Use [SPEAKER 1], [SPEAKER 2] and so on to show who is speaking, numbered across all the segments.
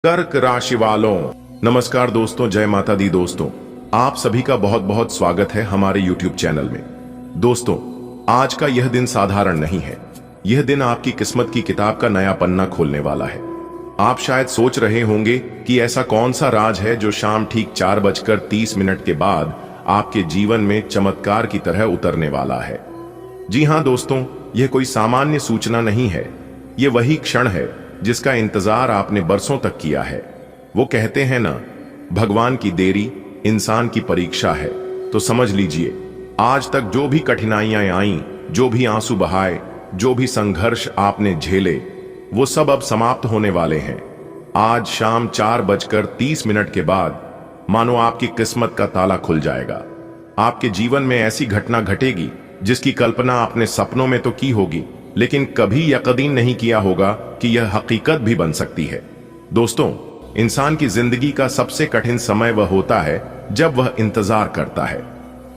[SPEAKER 1] कर्क राशि वालों, नमस्कार दोस्तों, जय माता दी। दोस्तों, आप सभी का बहुत बहुत स्वागत है हमारे YouTube चैनल में। दोस्तों, आज का यह दिन साधारण नहीं है। यह दिन आपकी किस्मत की किताब का नया पन्ना खोलने वाला है। आप शायद सोच रहे होंगे कि ऐसा कौन सा राज है जो शाम ठीक 4:30 के बाद आपके जीवन में चमत्कार की तरह उतरने वाला है। जी हाँ दोस्तों, यह कोई सामान्य सूचना नहीं है। यह वही क्षण है जिसका इंतजार आपने बरसों तक किया है। वो कहते हैं ना, भगवान की देरी इंसान की परीक्षा है। तो समझ लीजिए, आज तक जो भी कठिनाइयां आईं, जो भी आंसू बहाए, जो भी संघर्ष आपने झेले, वो सब अब समाप्त होने वाले हैं। आज शाम 4:30 के बाद मानो आपकी किस्मत का ताला खुल जाएगा। आपके जीवन में ऐसी घटना घटेगी जिसकी कल्पना आपने सपनों में तो की होगी, लेकिन कभी यकीन नहीं किया होगा कि यह हकीकत भी बन सकती है। दोस्तों, इंसान की जिंदगी का सबसे कठिन समय वह होता है जब वह इंतजार करता है।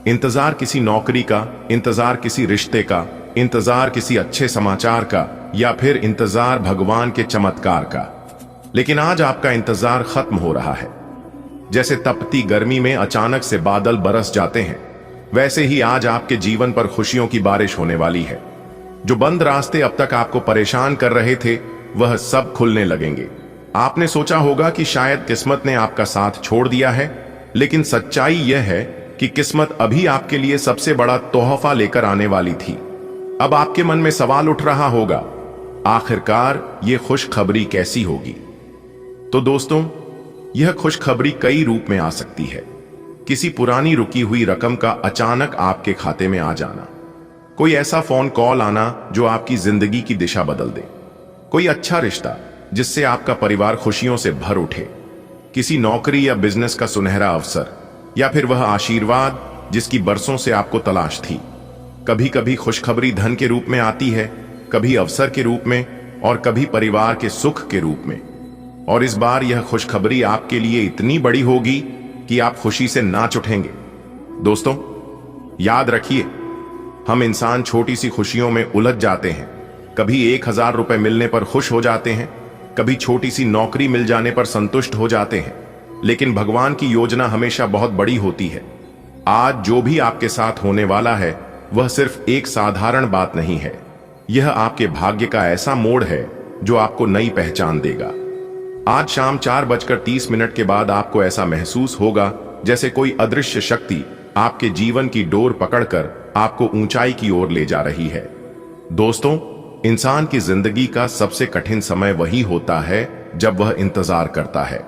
[SPEAKER 1] इंतजार किसी नौकरी का, इंतजार किसी रिश्ते का, इंतजार किसी अच्छे समाचार का, या फिर इंतजार भगवान के चमत्कार का। लेकिन आज आपका इंतजार खत्म हो रहा है। जैसे तपती गर्मी में अचानक से बादल बरस जाते हैं, वैसे ही आज आपके जीवन पर खुशियों की बारिश होने वाली है। जो बंद रास्ते अब तक आपको परेशान कर रहे थे, वह सब खुलने लगेंगे। आपने सोचा होगा कि शायद किस्मत ने आपका साथ छोड़ दिया है, लेकिन सच्चाई यह है कि किस्मत अभी आपके लिए सबसे बड़ा तोहफा लेकर आने वाली थी। अब आपके मन में सवाल उठ रहा होगा, आखिरकार यह खुशखबरी कैसी होगी? तो दोस्तों, यह खुशखबरी कई रूप में आ सकती है। किसी पुरानी रुकी हुई रकम का अचानक आपके खाते में आ जाना, कोई ऐसा फोन कॉल आना जो आपकी जिंदगी की दिशा बदल दे, कोई अच्छा रिश्ता जिससे आपका परिवार खुशियों से भर उठे, किसी नौकरी या बिजनेस का सुनहरा अवसर, या फिर वह आशीर्वाद जिसकी बरसों से आपको तलाश थी। कभी कभी खुशखबरी धन के रूप में आती है, कभी अवसर के रूप में, और कभी परिवार के सुख के रूप में। और इस बार यह खुशखबरी आपके लिए इतनी बड़ी होगी कि आप खुशी से नाच उठेंगे। दोस्तों, याद रखिए, हम इंसान छोटी सी खुशियों में उलझ जाते हैं। कभी 1000 रुपए मिलने पर खुश हो जाते हैं, कभी छोटी सी नौकरी मिल जाने पर संतुष्ट हो जाते हैं, लेकिन भगवान की योजना हमेशा बहुत बड़ी होती है। आज जो भी आपके साथ होने वाला है, वह सिर्फ एक साधारण बात नहीं है। यह आपके भाग्य का ऐसा मोड़ है जो आपको नई पहचान देगा। आज शाम 4:30 के बाद आपको ऐसा महसूस होगा जैसे कोई अदृश्य शक्ति आपके जीवन की डोर पकड़कर आपको ऊंचाई की ओर ले जा रही है। दोस्तों, इंसान की जिंदगी का सबसे कठिन समय वही होता है जब वह इंतजार करता है।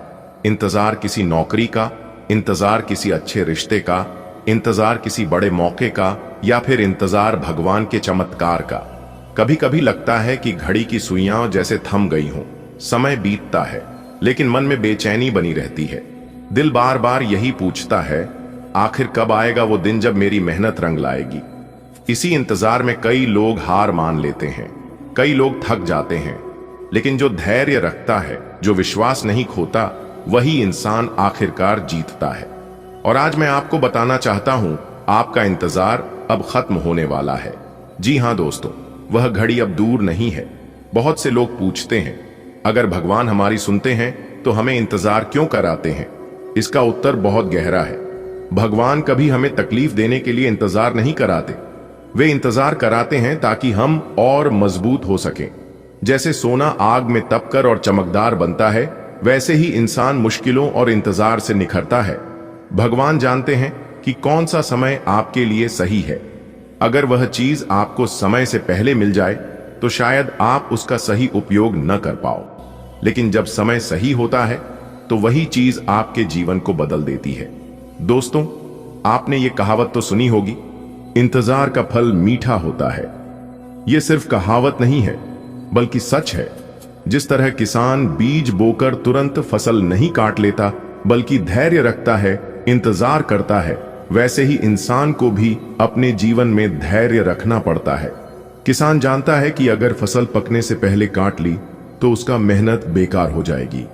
[SPEAKER 1] इंतजार किसी नौकरी का, इंतजार किसी अच्छे रिश्ते का, इंतजार किसी बड़े मौके का, या फिर इंतजार भगवान के चमत्कार का। कभी कभी लगता है कि घड़ी की सुइयां जैसे थम गई हों। समय बीतता है, लेकिन मन में बेचैनी बनी रहती है। दिल बार बार यही पूछता है, आखिर कब आएगा वो दिन जब मेरी मेहनत रंग लाएगी। इसी इंतजार में कई लोग हार मान लेते हैं, कई लोग थक जाते हैं, लेकिन जो धैर्य रखता है, जो विश्वास नहीं खोता, वही इंसान आखिरकार जीतता है। और आज मैं आपको बताना चाहता हूं, आपका इंतजार अब खत्म होने वाला है। जी हां दोस्तों, वह घड़ी अब दूर नहीं है। बहुत से लोग पूछते हैं, अगर भगवान हमारी सुनते हैं तो हमें इंतजार क्यों कराते हैं? इसका उत्तर बहुत गहरा है। भगवान कभी हमें तकलीफ देने के लिए इंतजार नहीं कराते। वे इंतजार कराते हैं ताकि हम और मजबूत हो सकें। जैसे सोना आग में तपकर और चमकदार बनता है, वैसे ही इंसान मुश्किलों और इंतजार से निखरता है। भगवान जानते हैं कि कौन सा समय आपके लिए सही है। अगर वह चीज आपको समय से पहले मिल जाए तो शायद आप उसका सही उपयोग न कर पाओ, लेकिन जब समय सही होता है तो वही चीज आपके जीवन को बदल देती है। दोस्तों, आपने ये कहावत तो सुनी होगी, इंतजार का फल मीठा होता है। ये सिर्फ कहावत नहीं है, बल्कि सच है। जिस तरह किसान बीज बोकर तुरंत फसल नहीं काट लेता, बल्कि धैर्य रखता है, इंतजार करता है, वैसे ही इंसान को भी अपने जीवन में धैर्य रखना पड़ता है। किसान जानता है कि अगर फसल पकने से पहले काट ली तो उसका मेहनत बेकार हो जाएगी।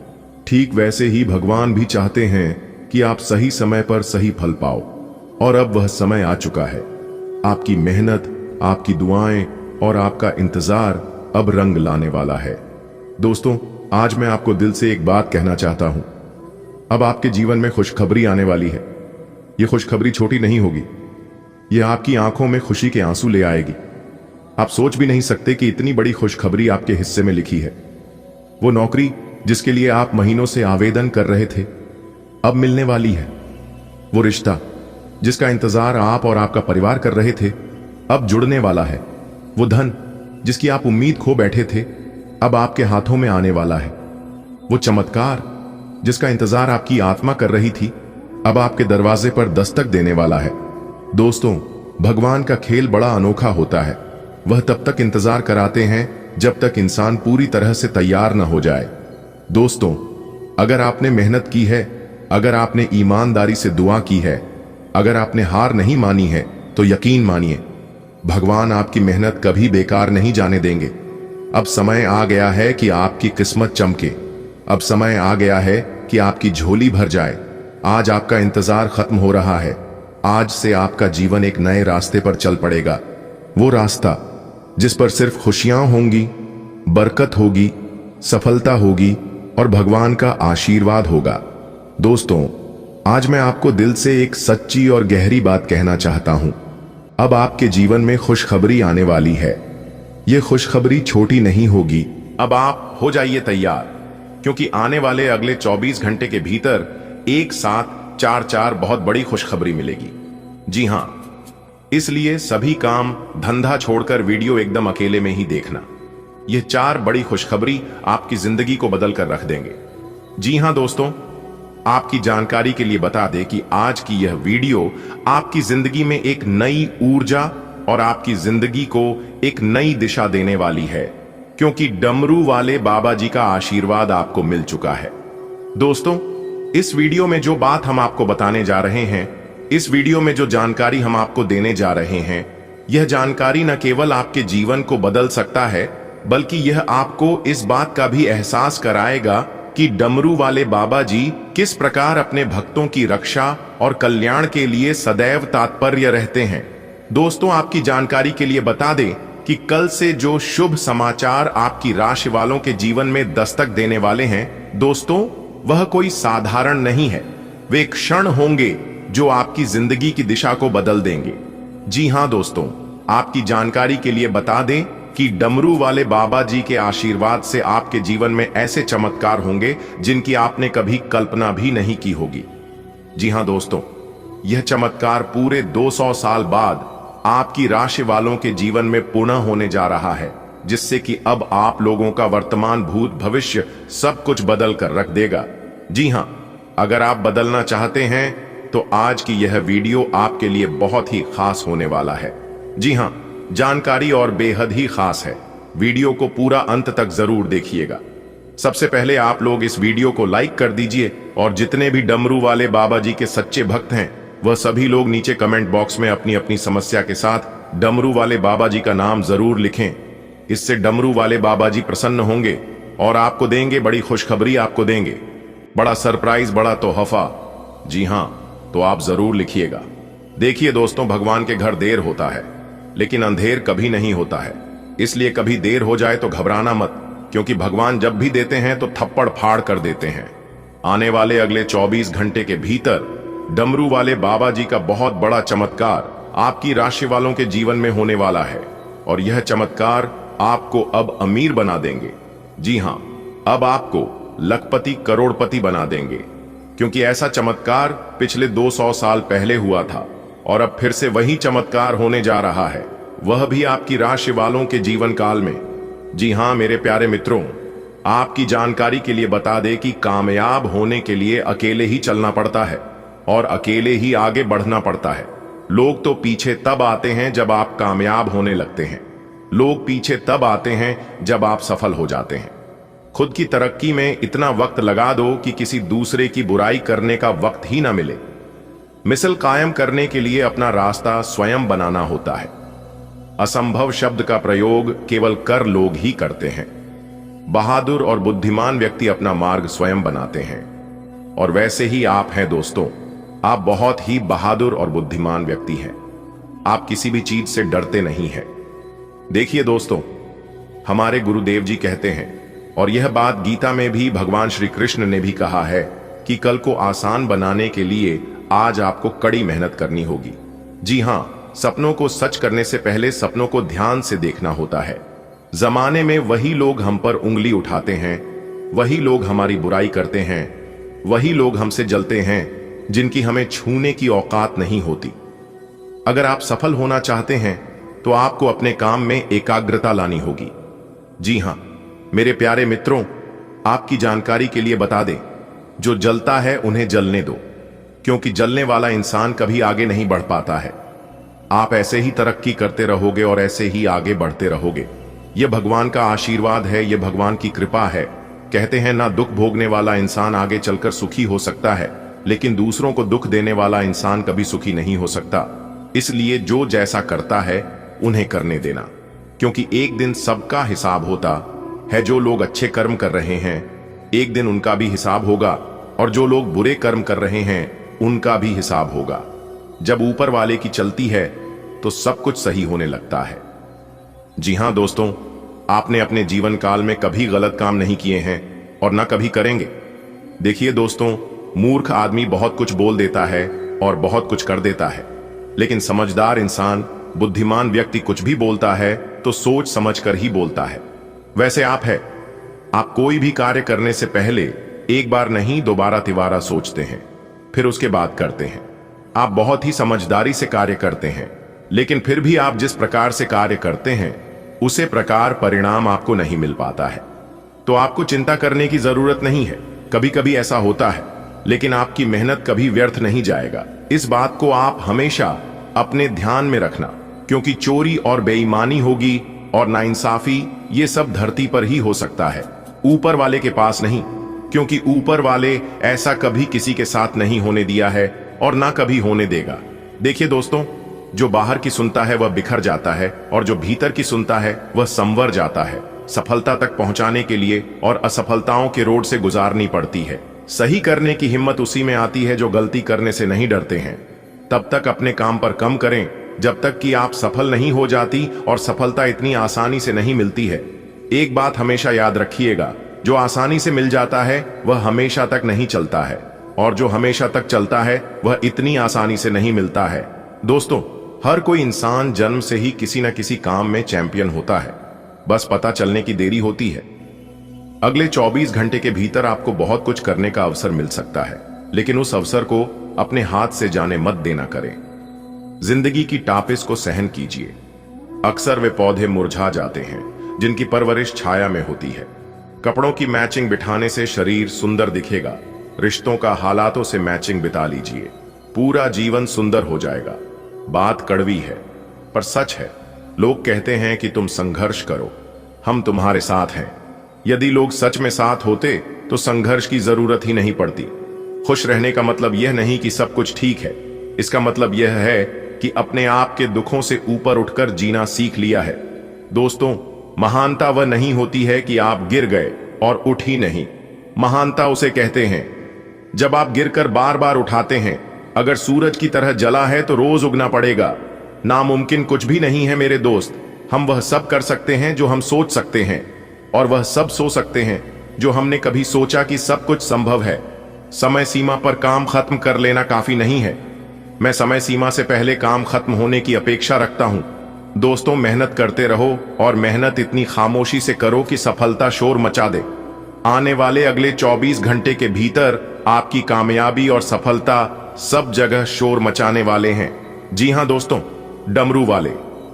[SPEAKER 1] ठीक वैसे ही भगवान भी चाहते हैं कि आप सही समय पर सही फल पाओ, और अब वह समय आ चुका है। आपकी मेहनत, आपकी दुआएं और आपका इंतजार अब रंग लाने वाला है। दोस्तों, आज मैं आपको दिल से एक बात कहना चाहता हूं। अब आपके जीवन में खुशखबरी आने वाली है। यह खुशखबरी छोटी नहीं होगी, यह आपकी आंखों में खुशी के आंसू ले आएगी। आप सोच भी नहीं सकते कि इतनी बड़ी खुशखबरी आपके हिस्से में लिखी है। वो नौकरी जिसके लिए आप महीनों से आवेदन कर रहे थे, अब मिलने वाली है। वो रिश्ता जिसका इंतजार आप और आपका परिवार कर रहे थे, अब जुड़ने वाला है। वो धन जिसकी आप उम्मीद खो बैठे थे, अब आपके हाथों में आने वाला है। वो चमत्कार जिसका इंतजार आपकी आत्मा कर रही थी, अब आपके दरवाजे पर दस्तक देने वाला है। दोस्तों, भगवान का खेल बड़ा अनोखा होता है। वह तब तक इंतजार कराते हैं जब तक इंसान पूरी तरह से तैयार न हो जाए। दोस्तों, अगर आपने मेहनत की है, अगर आपने ईमानदारी से दुआ की है, अगर आपने हार नहीं मानी है, तो यकीन मानिए, भगवान आपकी मेहनत कभी बेकार नहीं जाने देंगे। अब समय आ गया है कि आपकी किस्मत चमके। अब समय आ गया है कि आपकी झोली भर जाए। आज आपका इंतजार खत्म हो रहा है। आज से आपका जीवन एक नए रास्ते पर चल पड़ेगा। वो रास्ता जिस पर सिर्फ खुशियां होंगी, बरकत होगी, सफलता होगी और भगवान का आशीर्वाद होगा। दोस्तों, आज मैं आपको दिल से एक सच्ची और गहरी बात कहना चाहता हूं। अब आपके जीवन में खुशखबरी आने वाली है। यह खुशखबरी छोटी नहीं होगी। अब आप हो जाइए तैयार, क्योंकि आने वाले अगले 24 घंटे के भीतर एक साथ चार बहुत बड़ी खुशखबरी मिलेगी। जी हां, इसलिए सभी काम धंधा छोड़कर वीडियो एकदम अकेले में ही देखना। यह 4 बड़ी खुशखबरी आपकी जिंदगी को बदल कर रख देंगे। जी हां दोस्तों, आपकी जानकारी के लिए बता दें कि आज की यह वीडियो आपकी जिंदगी में एक नई ऊर्जा और आपकी जिंदगी को एक नई दिशा देने वाली है, क्योंकि डमरू वाले बाबा जी का आशीर्वाद आपको मिल चुका है। दोस्तों, इस वीडियो में जो बात हम आपको बताने जा रहे हैं, इस वीडियो में जो जानकारी हम आपको देने जा रहे हैं, यह जानकारी न केवल आपके जीवन को बदल सकता है, बल्कि यह आपको इस बात का भी एहसास कराएगा कि डमरू वाले बाबा जी किस प्रकार अपने भक्तों की रक्षा और कल्याण के लिए सदैव तत्पर रहते हैं। दोस्तों, आपकी जानकारी के लिए बता दें कि कल से जो शुभ समाचार आपकी राशि वालों के जीवन में दस्तक देने वाले हैं, दोस्तों, वह कोई साधारण नहीं है। वे क्षण होंगे जो आपकी जिंदगी की दिशा को बदल देंगे। जी हां दोस्तों, आपकी जानकारी के लिए बता दें कि डमरू वाले बाबा जी के आशीर्वाद से आपके जीवन में ऐसे चमत्कार होंगे जिनकी आपने कभी कल्पना भी नहीं की होगी। जी हां दोस्तों, यह चमत्कार पूरे 200 साल बाद आपकी राशि वालों के जीवन में पुनः होने जा रहा है, जिससे कि अब आप लोगों का वर्तमान, भूत, भविष्य सब कुछ बदल कर रख देगा। जी हां, अगर आप बदलना चाहते हैं तो आज की यह वीडियो आपके लिए बहुत ही खास होने वाला है। जी हां, जानकारी और बेहद ही खास है। वीडियो को पूरा अंत तक जरूर देखिएगा। सबसे पहले आप लोग इस वीडियो को लाइक कर दीजिए और जितने भी डमरू वाले बाबा जी के सच्चे भक्त हैं, वह सभी लोग नीचे कमेंट बॉक्स में अपनी अपनी समस्या के साथ डमरू वाले बाबा जी का नाम जरूर लिखें। इससे डमरू वाले बाबा जी प्रसन्न होंगे और आपको देंगे बड़ी खुशखबरी, आपको देंगे बड़ा सरप्राइज, बड़ा तोहफा। जी हां, तो आप जरूर लिखिएगा। देखिए दोस्तों, भगवान के घर देर होता है, लेकिन अंधेर कभी नहीं होता है। इसलिए कभी देर हो जाए तो घबराना मत, क्योंकि भगवान जब भी देते हैं तो थप्पड़ फाड़ कर देते हैं। आने वाले अगले 24 घंटे के भीतर डमरू वाले बाबा जी का बहुत बड़ा चमत्कार आपकी राशि वालों के जीवन में होने वाला है, और यह चमत्कार आपको अब अमीर बना देंगे। जी हां, अब आपको लखपति, करोड़पति बना देंगे, क्योंकि ऐसा चमत्कार पिछले 200 साल पहले हुआ था और अब फिर से वही चमत्कार होने जा रहा है, वह भी आपकी राशि वालों के जीवन काल में। जी हां मेरे प्यारे मित्रों, आपकी जानकारी के लिए बता दें कि कामयाब होने के लिए अकेले ही चलना पड़ता है और अकेले ही आगे बढ़ना पड़ता है। लोग तो पीछे तब आते हैं जब आप कामयाब होने लगते हैं। लोग पीछे तब आते हैं जब आप सफल हो जाते हैं। खुद की तरक्की में इतना वक्त लगा दो कि किसी दूसरे की बुराई करने का वक्त ही ना मिले। मिसल कायम करने के लिए अपना रास्ता स्वयं बनाना होता है। असंभव शब्द का प्रयोग केवल कर लोग ही करते हैं। बहादुर और बुद्धिमान व्यक्ति अपना मार्ग स्वयं बनाते हैं, और वैसे ही आप हैं दोस्तों। आप बहुत ही बहादुर और बुद्धिमान व्यक्ति हैं। आप किसी भी चीज से डरते नहीं हैं। देखिए दोस्तों, हमारे गुरुदेव जी कहते हैं और यह बात गीता में भी भगवान श्री कृष्ण ने भी कहा है कि कल को आसान बनाने के लिए आज आपको कड़ी मेहनत करनी होगी। जी हाँ, सपनों को सच करने से पहले सपनों को ध्यान से देखना होता है। जमाने में वही लोग हम पर उंगली उठाते हैं, वही लोग हमारी बुराई करते हैं, वही लोग हमसे जलते हैं जिनकी हमें छूने की औकात नहीं होती। अगर आप सफल होना चाहते हैं तो आपको अपने काम में एकाग्रता लानी होगी। जी हां मेरे प्यारे मित्रों, आपकी जानकारी के लिए बता दें, जो जलता है उन्हें जलने दो, क्योंकि जलने वाला इंसान कभी आगे नहीं बढ़ पाता है। आप ऐसे ही तरक्की करते रहोगे और ऐसे ही आगे बढ़ते रहोगे। यह भगवान का आशीर्वाद है, यह भगवान की कृपा है। कहते हैं ना, दुख भोगने वाला इंसान आगे चलकर सुखी हो सकता है, लेकिन दूसरों को दुख देने वाला इंसान कभी सुखी नहीं हो सकता। इसलिए जो जैसा करता है उन्हें करने देना, क्योंकि एक दिन सबका हिसाब होता है। जो लोग अच्छे कर्म कर रहे हैं एक दिन उनका भी हिसाब होगा, और जो लोग बुरे कर्म कर रहे हैं उनका भी हिसाब होगा। जब ऊपर वाले की चलती है तो सब कुछ सही होने लगता है। जी हां दोस्तों, आपने अपने जीवन काल में कभी गलत काम नहीं किए हैं और ना कभी करेंगे। देखिए दोस्तों, मूर्ख आदमी बहुत कुछ बोल देता है और बहुत कुछ कर देता है, लेकिन समझदार इंसान, बुद्धिमान व्यक्ति कुछ भी बोलता है तो सोच समझकर ही बोलता है। वैसे आप कोई भी कार्य करने से पहले एक बार नहीं दोबारा तिबारा सोचते हैं, फिर उसके बाद करते हैं। आप बहुत ही समझदारी से कार्य करते हैं, लेकिन फिर भी आप जिस प्रकार से कार्य करते हैं उसे प्रकार परिणाम आपको नहीं मिल पाता है। तो आपको चिंता करने की जरूरत नहीं है। कभी कभी ऐसा होता है, लेकिन आपकी मेहनत कभी व्यर्थ नहीं जाएगा। इस बात को आप हमेशा अपने ध्यान में रखना, क्योंकि चोरी और बेईमानी होगी और नाइंसाफी ये सब धरती पर ही हो सकता है, ऊपर वाले के पास नहीं, क्योंकि ऊपर वाले ऐसा कभी किसी के साथ नहीं होने दिया है और ना कभी होने देगा। देखिए दोस्तों, जो बाहर की सुनता है वह बिखर जाता है और जो भीतर की सुनता है वह संवर जाता है। सफलता तक पहुंचाने के लिए और असफलताओं के रोड से गुजारनी पड़ती है। सही करने की हिम्मत उसी में आती है जो गलती करने से नहीं डरते हैं। तब तक अपने काम पर कम करें जब तक कि आप सफल नहीं हो जाती, और सफलता इतनी आसानी से नहीं मिलती है। एक बात हमेशा याद रखिएगा, जो आसानी से मिल जाता है वह हमेशा तक नहीं चलता है, और जो हमेशा तक चलता है वह इतनी आसानी से नहीं मिलता है। दोस्तों, हर कोई इंसान जन्म से ही किसी न किसी काम में चैंपियन होता है, बस पता चलने की देरी होती है। अगले 24 घंटे के भीतर आपको बहुत कुछ करने का अवसर मिल सकता है, लेकिन उस अवसर को अपने हाथ से जाने मत देना करें। जिंदगी की टापिस को सहन कीजिए। अक्सर वे पौधे मुरझा जाते हैं जिनकी परवरिश छाया में होती है। कपड़ों की मैचिंग बिठाने से शरीर सुंदर दिखेगा। रिश्तों का हालातों से मैचिंग बिता लीजिए, पूरा जीवन सुंदर हो जाएगा। बात कड़वी है पर सच है। लोग कहते हैं कि तुम संघर्ष करो, हम तुम्हारे साथ हैं। यदि लोग सच में साथ होते तो संघर्ष की जरूरत ही नहीं पड़ती। खुश रहने का मतलब यह नहीं कि सब कुछ ठीक है, इसका मतलब यह है कि अपने आप के दुखों से ऊपर उठकर जीना सीख लिया है। दोस्तों, महानता वह नहीं होती है कि आप गिर गए और उठ ही नहीं। महानता उसे कहते हैं जब आप गिरकर बार बार उठाते हैं। अगर सूरज की तरह जला है तो रोज उगना पड़ेगा। नामुमकिन कुछ भी नहीं है मेरे दोस्त। हम वह सब कर सकते हैं जो हम सोच सकते हैं, और वह सब सो सकते हैं जो हमने कभी सोचा कि सब कुछ संभव है। समय सीमा पर काम खत्म कर लेना काफी नहीं है। मैं समय सीमा से पहले काम खत्म होने की अपेक्षा रखता हूं। दोस्तों, मेहनत करते रहो, और मेहनत इतनी खामोशी से करो कि सफलता शोर मचा दे। आने वाले अगले 24 घंटे के भीतर आपकी कामयाबी और सफलता सब जगह शोर मचाने वाले हैं। जी हां दोस्तों, डमरू वाले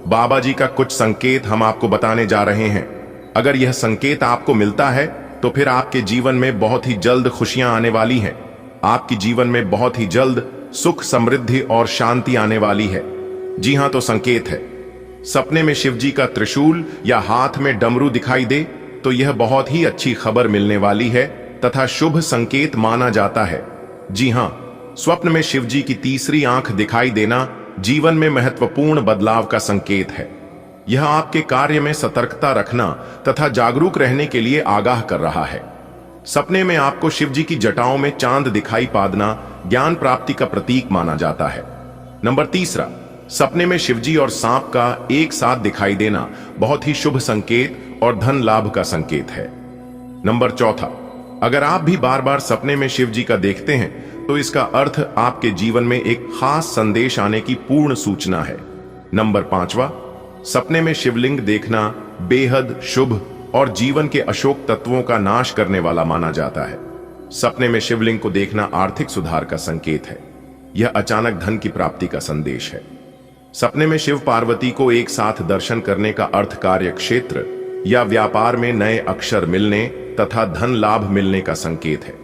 [SPEAKER 1] बाबा जी का कुछ संकेत हम आपको बताने जा रहे हैं। अगर यह संकेत आपको मिलता है तो फिर आपके जीवन में बहुत ही जल्द खुशियां आने वाली हैं। आपके जीवन में बहुत ही जल्द सुख, समृद्धि और शांति आने वाली है। जी हां, तो संकेत है। सपने में शिवजी का त्रिशूल या हाथ में डमरू दिखाई दे तो यह बहुत ही अच्छी खबर मिलने वाली है तथा शुभ संकेत माना जाता है। जी हां, स्वप्न में शिवजी की तीसरी आंख दिखाई देना जीवन में महत्वपूर्ण बदलाव का संकेत है। यह आपके कार्य में सतर्कता रखना तथा जागरूक रहने के लिए आगाह कर रहा है। सपने में आपको शिवजी की जटाओं में चांद दिखाई पादना ज्ञान प्राप्ति का प्रतीक माना जाता है। नंबर 3, सपने में शिवजी और सांप का एक साथ दिखाई देना बहुत ही शुभ संकेत और धन लाभ का संकेत है। नंबर चौथा, अगर आप भी बार बार सपने में शिव जी का देखते हैं तो इसका अर्थ आपके जीवन में एक खास संदेश आने की पूर्ण सूचना है। नंबर पांचवा, सपने में शिवलिंग देखना बेहद शुभ और जीवन के अशोक तत्वों का नाश करने वाला माना जाता है। सपने में शिवलिंग को देखना आर्थिक सुधार का संकेत है। यह अचानक धन की प्राप्ति का संदेश है। सपने में शिव पार्वती को एक साथ दर्शन करने का अर्थ कार्य क्षेत्र या व्यापार में नए अक्षर मिलने तथा धन लाभ मिलने का संकेत है।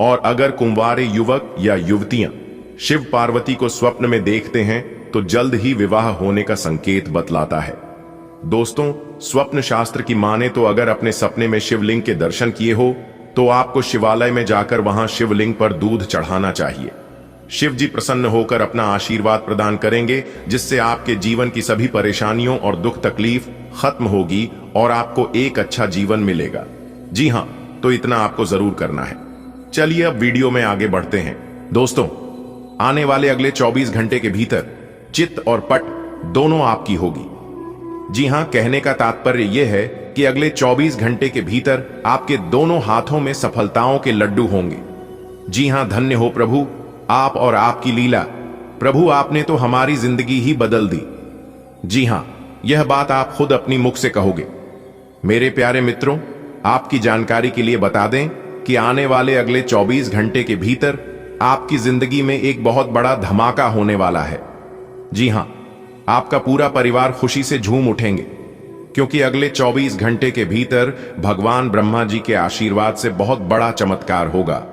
[SPEAKER 1] और अगर कुंवारे युवक या युवतियां शिव पार्वती को स्वप्न में देखते हैं तो जल्द ही विवाह होने का संकेत बतलाता है। दोस्तों, स्वप्न शास्त्र की माने तो अगर अपने सपने में शिवलिंग के दर्शन किए हो तो आपको शिवालय में जाकर वहां शिवलिंग पर दूध चढ़ाना चाहिए। शिव जी प्रसन्न होकर अपना आशीर्वाद प्रदान करेंगे, जिससे आपके जीवन की सभी परेशानियों और दुख तकलीफ खत्म होगी और आपको एक अच्छा जीवन मिलेगा। जी हां, तो इतना आपको जरूर करना है। चलिए अब वीडियो में आगे बढ़ते हैं। दोस्तों, आने वाले अगले 24 घंटे के भीतर चित्त और पट दोनों आपकी होगी। जी हां, कहने का तात्पर्य यह है कि अगले 24 घंटे के भीतर आपके दोनों हाथों में सफलताओं के लड्डू होंगे। जी हां, धन्य हो प्रभु, आप और आपकी लीला। प्रभु, आपने तो हमारी जिंदगी ही बदल दी। जी हां, यह बात आप खुद अपनी मुख से कहोगे। मेरे प्यारे मित्रों, आपकी जानकारी के लिए बता दें कि आने वाले अगले 24 घंटे के भीतर आपकी जिंदगी में एक बहुत बड़ा धमाका होने वाला है। जी हां, आपका पूरा परिवार खुशी से झूम उठेंगे, क्योंकि अगले 24 घंटे के भीतर भगवान ब्रह्मा जी के आशीर्वाद से बहुत बड़ा चमत्कार होगा।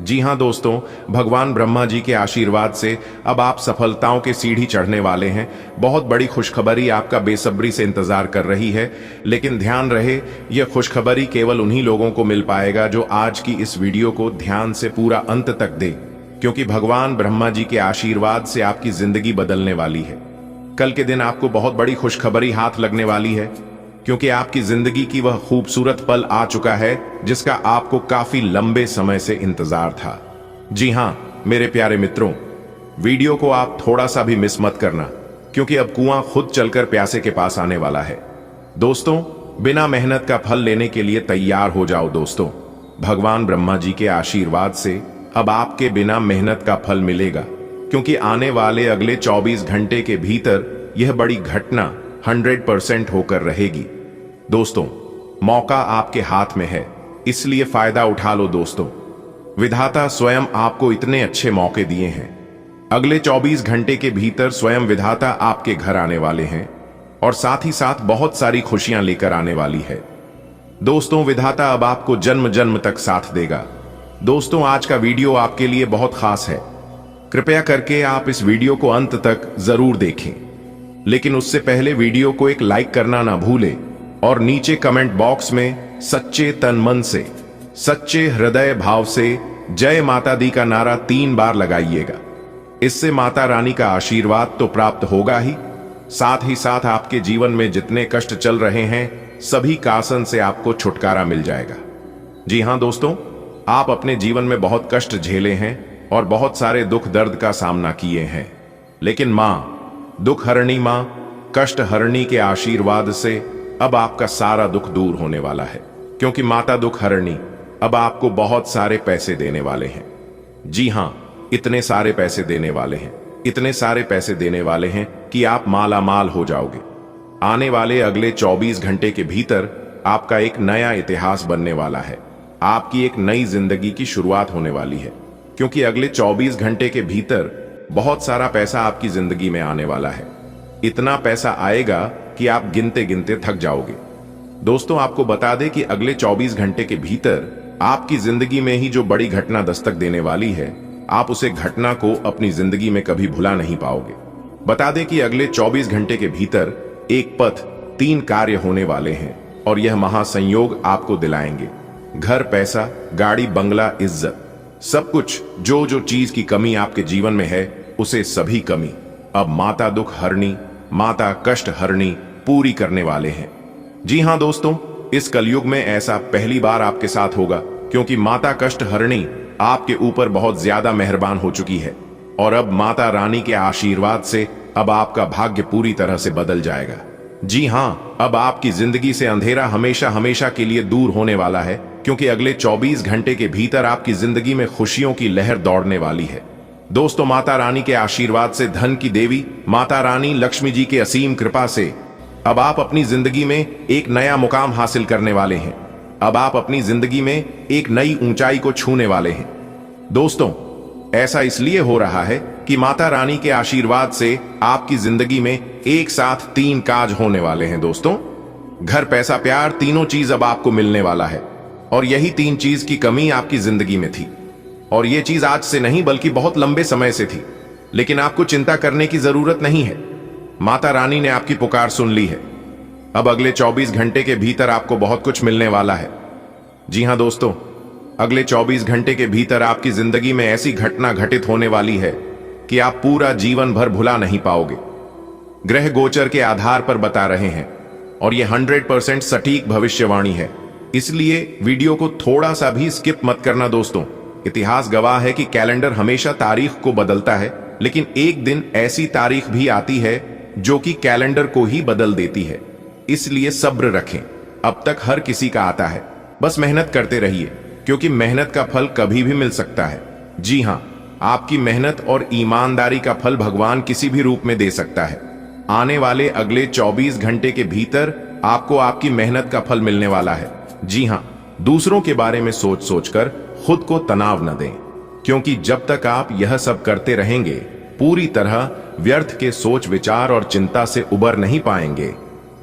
[SPEAKER 1] जी हां दोस्तों, भगवान ब्रह्मा जी के आशीर्वाद से अब आप सफलताओं के सीढ़ी चढ़ने वाले हैं। बहुत बड़ी खुशखबरी आपका बेसब्री से इंतजार कर रही है, लेकिन ध्यान रहे, यह खुशखबरी केवल उन्हीं लोगों को मिल पाएगा जो आज की इस वीडियो को ध्यान से पूरा अंत तक दे, क्योंकि भगवान ब्रह्मा जी के आशीर्वाद से आपकी जिंदगी बदलने वाली है। कल के दिन आपको बहुत बड़ी खुशखबरी हाथ लगने वाली है, क्योंकि आपकी जिंदगी की वह खूबसूरत पल आ चुका है जिसका आपको काफी लंबे समय से इंतजार था। जी हां मेरे प्यारे मित्रों, वीडियो को आप थोड़ा सा भी मिस मत करना, क्योंकि अब कुआं खुद चलकर प्यासे के पास आने वाला है। दोस्तों, बिना मेहनत का फल लेने के लिए तैयार हो जाओ। दोस्तों, भगवान ब्रह्मा जी के आशीर्वाद से अब आपके बिना मेहनत का फल मिलेगा, क्योंकि आने वाले अगले 24 घंटे के भीतर यह बड़ी घटना 100% होकर रहेगी। दोस्तों, मौका आपके हाथ में है, इसलिए फायदा उठा लो। दोस्तों, विधाता स्वयं आपको इतने अच्छे मौके दिए हैं। अगले 24 घंटे के भीतर स्वयं विधाता आपके घर आने वाले हैं और साथ ही साथ बहुत सारी खुशियां लेकर आने वाली है। दोस्तों, विधाता अब आपको जन्म जन्म तक साथ देगा। दोस्तों, आज का वीडियो आपके लिए बहुत खास है। कृपया करके आप इस वीडियो को अंत तक जरूर देखें, लेकिन उससे पहले वीडियो को एक लाइक करना ना भूलें और नीचे कमेंट बॉक्स में सच्चे तन मन से, सच्चे हृदय भाव से जय माता दी का नारा 3 बार लगाइएगा। इससे माता रानी का आशीर्वाद तो प्राप्त होगा ही, साथ ही साथ आपके जीवन में जितने कष्ट चल रहे हैं सभी कासन से आपको छुटकारा मिल जाएगा। जी हां दोस्तों, आप अपने जीवन में बहुत कष्ट झेले हैं और बहुत सारे दुख दर्द का सामना किए हैं, लेकिन मां दुख हरणी, मां कष्ट हरणी के आशीर्वाद से अब आपका सारा दुख दूर होने वाला है, क्योंकि माता दुख हरणी अब आपको बहुत सारे पैसे देने वाले हैं। जी हां, इतने सारे पैसे देने वाले हैं, इतने सारे पैसे देने वाले हैं कि आप माला माल हो जाओगे। आने वाले अगले 24 घंटे के भीतर आपका एक नया इतिहास बनने वाला है। आपकी एक नई जिंदगी की शुरुआत होने वाली है, क्योंकि अगले 24 घंटे के भीतर बहुत सारा पैसा आपकी जिंदगी में आने वाला है। इतना पैसा आएगा कि आप गिनते गिनते थक जाओगे। दोस्तों, आपको बता दें कि अगले 24 घंटे के भीतर आपकी जिंदगी में ही जो बड़ी घटना दस्तक देने वाली है, आप उसे घटना को अपनी जिंदगी में कभी भुला नहीं पाओगे। बता दें कि अगले 24 घंटे के भीतर एक पथ 3 कार्य होने वाले हैं और यह महासंयोग आपको दिलाएंगे घर, पैसा, गाड़ी, बंगला, इज्जत, सब कुछ। जो जो चीज की कमी आपके जीवन में है उसे सभी कमी अब माता दुख हरणी, माता कष्ट हरणी पूरी करने वाले हैं। जी हां दोस्तों, इस कलयुग में ऐसा पहली बार आपके साथ होगा, क्योंकि माता कष्ट हरणी आपके ऊपर बहुत ज्यादा मेहरबान हो चुकी है और अब माता रानी के आशीर्वाद से अब आपका भाग्य पूरी तरह से बदल जाएगा। जी हां, अब आपकी जिंदगी से अंधेरा हमेशा हमेशा के लिए दूर होने वाला है क्योंकि अगले 24 घंटे के भीतर आपकी जिंदगी में खुशियों की लहर दौड़ने वाली है। दोस्तों, माता रानी के आशीर्वाद से, धन की देवी माता रानी लक्ष्मी जी के असीम कृपा से अब आप अपनी जिंदगी में एक नया मुकाम हासिल करने वाले हैं। अब आप अपनी जिंदगी में एक नई ऊंचाई को छूने वाले हैं। दोस्तों, ऐसा इसलिए हो रहा है कि माता रानी के आशीर्वाद से आपकी जिंदगी में एक साथ 3 काज होने वाले हैं। दोस्तों, घर, पैसा, प्यार, तीनों चीज अब आपको मिलने वाला है। और यही 3 चीज की कमी आपकी जिंदगी में थी। और यह चीज आज से नहीं बल्कि बहुत लंबे समय से थी। लेकिन आपको चिंता करने की जरूरत नहीं है। माता रानी ने आपकी पुकार सुन ली है। अब अगले 24 घंटे के भीतर आपको बहुत कुछ मिलने वाला है। जी हां दोस्तों, अगले 24 घंटे के भीतर आपकी जिंदगी में ऐसी घटना घटित होने वाली है कि आप पूरा जीवन भर भुला नहीं पाओगे। ग्रह गोचर के आधार पर बता रहे हैं और यह 100% सटीक भविष्यवाणी है। इसलिए वीडियो को थोड़ा सा भी स्किप मत करना। दोस्तों, इतिहास गवाह है कि कैलेंडर हमेशा तारीख को बदलता है, लेकिन एक दिन ऐसी तारीख भी आती है जो कि कैलेंडर को ही बदल देती है। इसलिए सब्र रखें। अब तक हर किसी का आता है, बस मेहनत करते रहिए, क्योंकि मेहनत का फल कभी भी मिल सकता है। जी हां, आपकी मेहनत और ईमानदारी का फल भगवान किसी भी रूप में दे सकता है। आने वाले अगले 24 घंटे के भीतर आपको आपकी मेहनत का फल मिलने वाला है। जी हां, दूसरों के बारे में सोच सोचकर खुद को तनाव न दें, क्योंकि जब तक आप यह सब करते रहेंगे पूरी तरह व्यर्थ के सोच विचार और चिंता से उबर नहीं पाएंगे।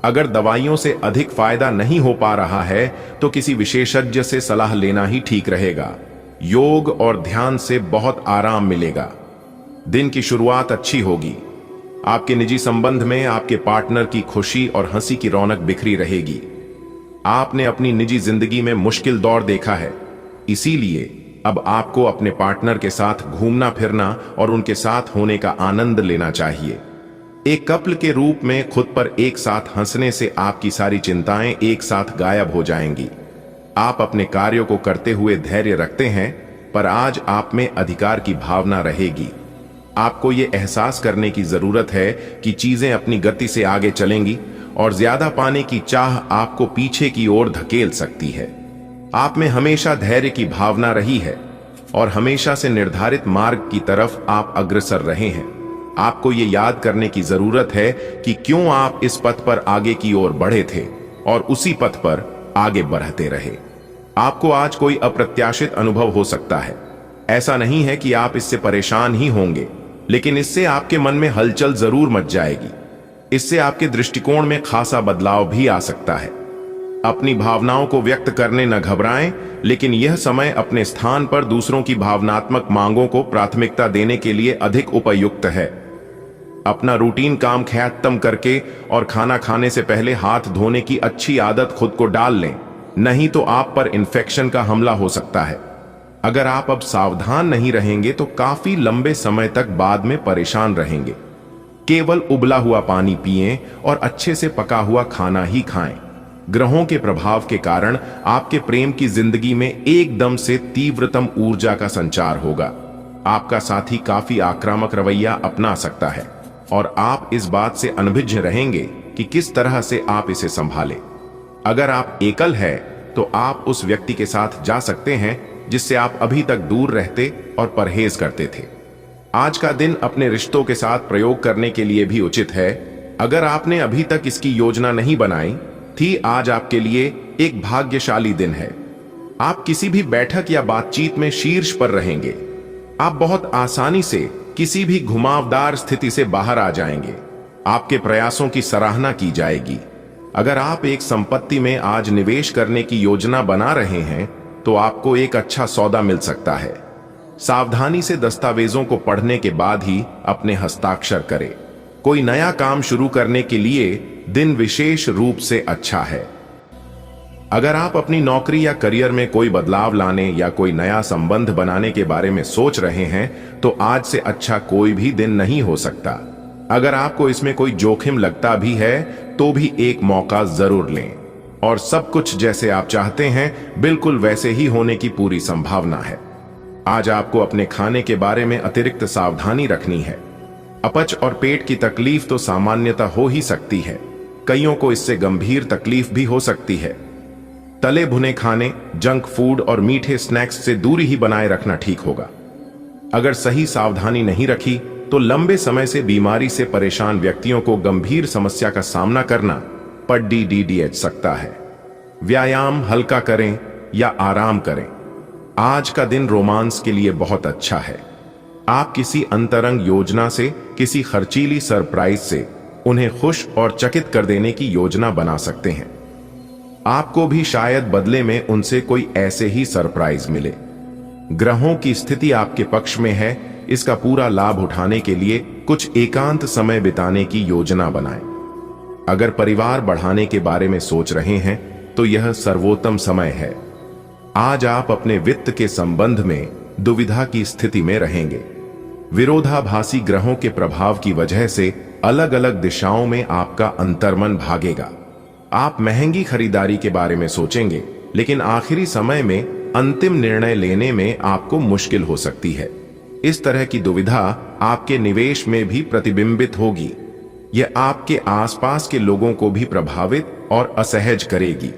[SPEAKER 1] अगर दवाइयों से अधिक फायदा नहीं हो पा रहा है तो किसी विशेषज्ञ से सलाह लेना ही ठीक रहेगा। योग और ध्यान से बहुत आराम मिलेगा। दिन की शुरुआत अच्छी होगी। आपके निजी संबंध में आपके पार्टनर की खुशी और हंसी की रौनक बिखरी रहेगी। आपने अपनी निजी जिंदगी में मुश्किल दौर देखा है, इसीलिए अब आपको अपने पार्टनर के साथ घूमना फिरना और उनके साथ होने का आनंद लेना चाहिए। एक कपल के रूप में खुद पर एक साथ हंसने से आपकी सारी चिंताएं एक साथ गायब हो जाएंगी। आप अपने कार्यों को करते हुए धैर्य रखते हैं, पर आज आप में अधिकार की भावना रहेगी। आपको ये एहसास करने की जरूरत है कि चीजें अपनी गति से आगे चलेंगी और ज्यादा पाने की चाह आपको पीछे की ओर धकेल सकती है। आप में हमेशा धैर्य की भावना रही है और हमेशा से निर्धारित मार्ग की तरफ आप अग्रसर रहे हैं। आपको ये याद करने की जरूरत है कि क्यों आप इस पथ पर आगे की ओर बढ़े थे और उसी पथ पर आगे बढ़ते रहे। आपको आज कोई अप्रत्याशित अनुभव हो सकता है। ऐसा नहीं है कि आप इससे परेशान ही होंगे, लेकिन इससे आपके मन में हलचल जरूर मच जाएगी। इससे आपके दृष्टिकोण में खासा बदलाव भी आ सकता है। अपनी भावनाओं को व्यक्त करने न घबराएं, लेकिन यह समय अपने स्थान पर दूसरों की भावनात्मक मांगों को प्राथमिकता देने के लिए अधिक उपयुक्त है। अपना रूटीन काम खत्म करके और खाना खाने से पहले हाथ धोने की अच्छी आदत खुद को डाल लें, नहीं तो आप पर इन्फेक्शन का हमला हो सकता है। अगर आप अब सावधान नहीं रहेंगे तो काफी लंबे समय तक बाद में परेशान रहेंगे। केवल उबला हुआ पानी पिएं और अच्छे से पका हुआ खाना ही खाएं। ग्रहों के प्रभाव के कारण आपके प्रेम की जिंदगी में एकदम से तीव्रतम ऊर्जा का संचार होगा। आपका साथी काफी आक्रामक रवैया अपना सकता है और आप इस बात से अनभिज्ञ रहेंगे कि किस तरह से आप इसे संभालें। अगर आप एकल हैं तो आप उस व्यक्ति के साथ जा सकते हैं जिससे आप अभी तक दूर रहते और परहेज करते थे। आज का दिन अपने रिश्तों के साथ प्रयोग करने के लिए भी उचित है। अगर आपने अभी तक इसकी योजना नहीं बनाई थी, आज आपके लिए एक भाग्यशाली दिन है। आप किसी भी बैठक या बातचीत में शीर्ष पर रहेंगे। आप बहुत आसानी से किसी भी घुमावदार स्थिति से बाहर आ जाएंगे। आपके प्रयासों की सराहना की जाएगी। अगर आप एक संपत्ति में आज निवेश करने की योजना बना रहे हैं तो आपको एक अच्छा सौदा मिल सकता है। सावधानी से दस्तावेजों को पढ़ने के बाद ही अपने हस्ताक्षर करें। कोई नया काम शुरू करने के लिए दिन विशेष रूप से अच्छा है। अगर आप अपनी नौकरी या करियर में कोई बदलाव लाने या कोई नया संबंध बनाने के बारे में सोच रहे हैं तो आज से अच्छा कोई भी दिन नहीं हो सकता। अगर आपको इसमें कोई जोखिम लगता भी है तो भी एक मौका जरूर लें और सब कुछ जैसे आप चाहते हैं बिल्कुल वैसे ही होने की पूरी संभावना है। आज आपको अपने खाने के बारे में अतिरिक्त सावधानी रखनी है। अपच और पेट की तकलीफ तो सामान्यतः हो ही सकती है, कईयों को इससे गंभीर तकलीफ भी हो सकती है। तले भुने खाने, जंक फूड और मीठे स्नैक्स से दूरी ही बनाए रखना ठीक होगा। अगर सही सावधानी नहीं रखी तो लंबे समय से बीमारी से परेशान व्यक्तियों को गंभीर समस्या का सामना करना पड़ DDH सकता है। व्यायाम हल्का करें या आराम करें। आज का दिन रोमांस के लिए बहुत अच्छा है। आप किसी अंतरंग योजना से, किसी खर्चीली सरप्राइज से उन्हें खुश और चकित कर देने की योजना बना सकते हैं। आपको भी शायद बदले में उनसे कोई ऐसे ही सरप्राइज मिले। ग्रहों की स्थिति आपके पक्ष में है, इसका पूरा लाभ उठाने के लिए कुछ एकांत समय बिताने की योजना बनाएं। अगर परिवार बढ़ाने के बारे में सोच रहे हैं तो यह सर्वोत्तम समय है। आज आप अपने वित्त के संबंध में दुविधा की स्थिति में रहेंगे। विरोधाभासी ग्रहों के प्रभाव की वजह से अलग अलग दिशाओं में आपका अंतर्मन भागेगा। आप महंगी खरीदारी के बारे में सोचेंगे, लेकिन आखिरी समय में अंतिम निर्णय लेने में आपको मुश्किल हो सकती है। इस तरह की दुविधा आपके निवेश में भी प्रतिबिंबित होगी। यह आपके आसपास के लोगों को भी प्रभावित और असहज करेगी।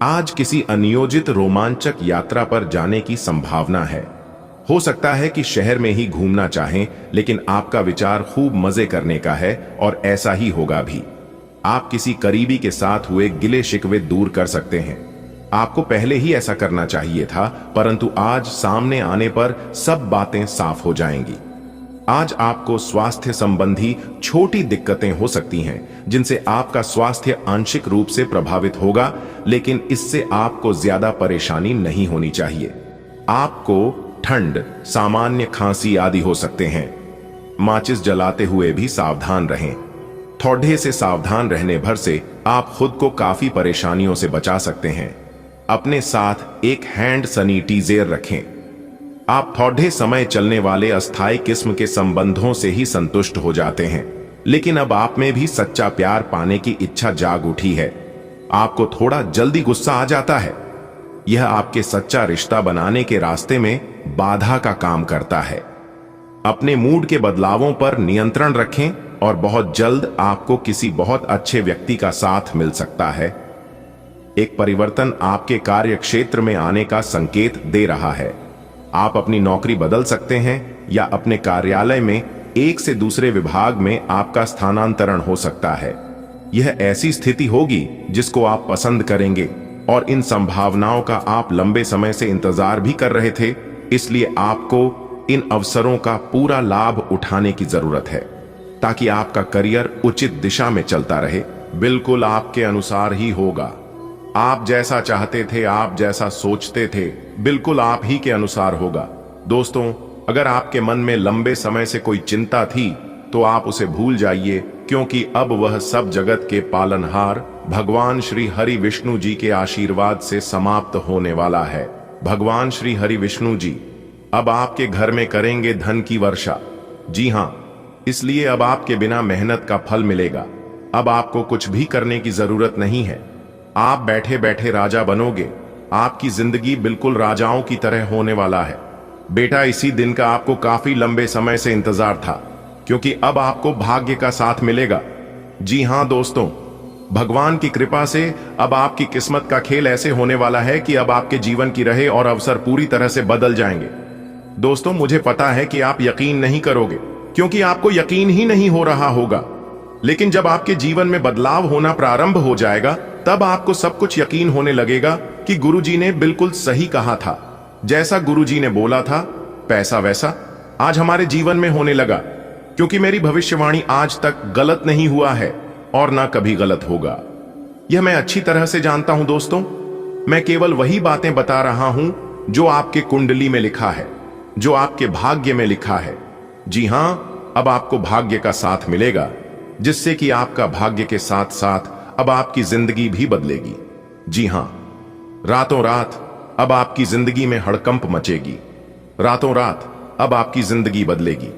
[SPEAKER 1] आज किसी अनियोजित रोमांचक यात्रा पर जाने की संभावना है। हो सकता है कि शहर में ही घूमना चाहें, लेकिन आपका विचार खूब मजे करने का है और ऐसा ही होगा भी। आप किसी करीबी के साथ हुए गिले शिकवे दूर कर सकते हैं। आपको पहले ही ऐसा करना चाहिए था, परंतु आज सामने आने पर सब बातें साफ हो जाएंगी। आज आपको स्वास्थ्य संबंधी छोटी दिक्कतें हो सकती हैं, जिनसे आपका स्वास्थ्य आंशिक रूप से प्रभावित होगा, लेकिन इससे आपको ज्यादा परेशानी नहीं होनी चाहिए। आपको ठंड, सामान्य खांसी आदि हो सकते हैं। माचिस जलाते हुए भी सावधान रहें। थोड़े से सावधान रहने भर से आप खुद को काफी परेशानियों से बचा सकते हैं। अपने साथ एक हैंड सैनिटाइजर रखें। आप थोड़े समय चलने वाले अस्थायी किस्म के संबंधों से ही संतुष्ट हो जाते हैं, लेकिन अब आप में भी सच्चा प्यार पाने की इच्छा जाग उठी है। आपको थोड़ा जल्दी गुस्सा आ जाता है। यह आपके सच्चा रिश्ता बनाने के रास्ते में बाधा का काम करता है। अपने मूड के बदलावों पर नियंत्रण रखें और बहुत जल्द आपको किसी बहुत अच्छे व्यक्ति का साथ मिल सकता है। एक परिवर्तन आपके कार्य क्षेत्र में आने का संकेत दे रहा है। आप अपनी नौकरी बदल सकते हैं या अपने कार्यालय में एक से दूसरे विभाग में आपका स्थानांतरण हो सकता है। यह ऐसी स्थिति होगी जिसको आप पसंद करेंगे और इन संभावनाओं का आप लंबे समय से इंतजार भी कर रहे थे, इसलिए आपको इन अवसरों का पूरा लाभ उठाने की जरूरत है ताकि आपका करियर उचित दिशा में चलता रहे। बिल्कुल आपके अनुसार ही होगा। आप जैसा चाहते थे, आप जैसा सोचते थे, बिल्कुल आप ही के अनुसार होगा। दोस्तों, अगर आपके मन में लंबे समय से कोई चिंता थी तो आप उसे भूल जाइए, क्योंकि अब वह सब जगत के पालनहार भगवान श्री हरि विष्णु जी के आशीर्वाद से समाप्त होने वाला है। भगवान श्री हरि विष्णु जी अब आपके घर में करेंगे धन की वर्षा। जी हां, इसलिए अब आपके बिना मेहनत का फल मिलेगा। अब आपको कुछ भी करने की जरूरत नहीं है। आप बैठे बैठे राजा बनोगे। आपकी जिंदगी बिल्कुल राजाओं की तरह होने वाला है। बेटा, इसी दिन का आपको काफी लंबे समय से इंतजार था, क्योंकि अब आपको भाग्य का साथ मिलेगा। जी हां दोस्तों, भगवान की कृपा से अब आपकी किस्मत का खेल ऐसे होने वाला है कि अब आपके जीवन की राहें और अवसर पूरी तरह से बदल जाएंगे। दोस्तों, मुझे पता है कि आप यकीन नहीं करोगे, क्योंकि आपको यकीन ही नहीं हो रहा होगा, लेकिन जब आपके जीवन में बदलाव होना प्रारंभ हो जाएगा, तब आपको सब कुछ यकीन होने लगेगा कि गुरुजी ने बिल्कुल सही कहा था। जैसा गुरुजी ने बोला था, पैसा वैसा आज हमारे जीवन में होने लगा, क्योंकि मेरी भविष्यवाणी आज तक गलत नहीं हुआ है और ना कभी गलत होगा। यह मैं अच्छी तरह से जानता हूं दोस्तों। मैं केवल वही बातें बता रहा हूं जो आपके कुंडली में लिखा है, जो आपके भाग्य में लिखा है। जी हां, अब आपको भाग्य का साथ मिलेगा, जिससे कि आपका भाग्य के साथ साथ अब आपकी जिंदगी भी बदलेगी। जी हां, रातों रात अब आपकी जिंदगी में हड़कंप मचेगी। रातों रात अब आपकी जिंदगी बदलेगी।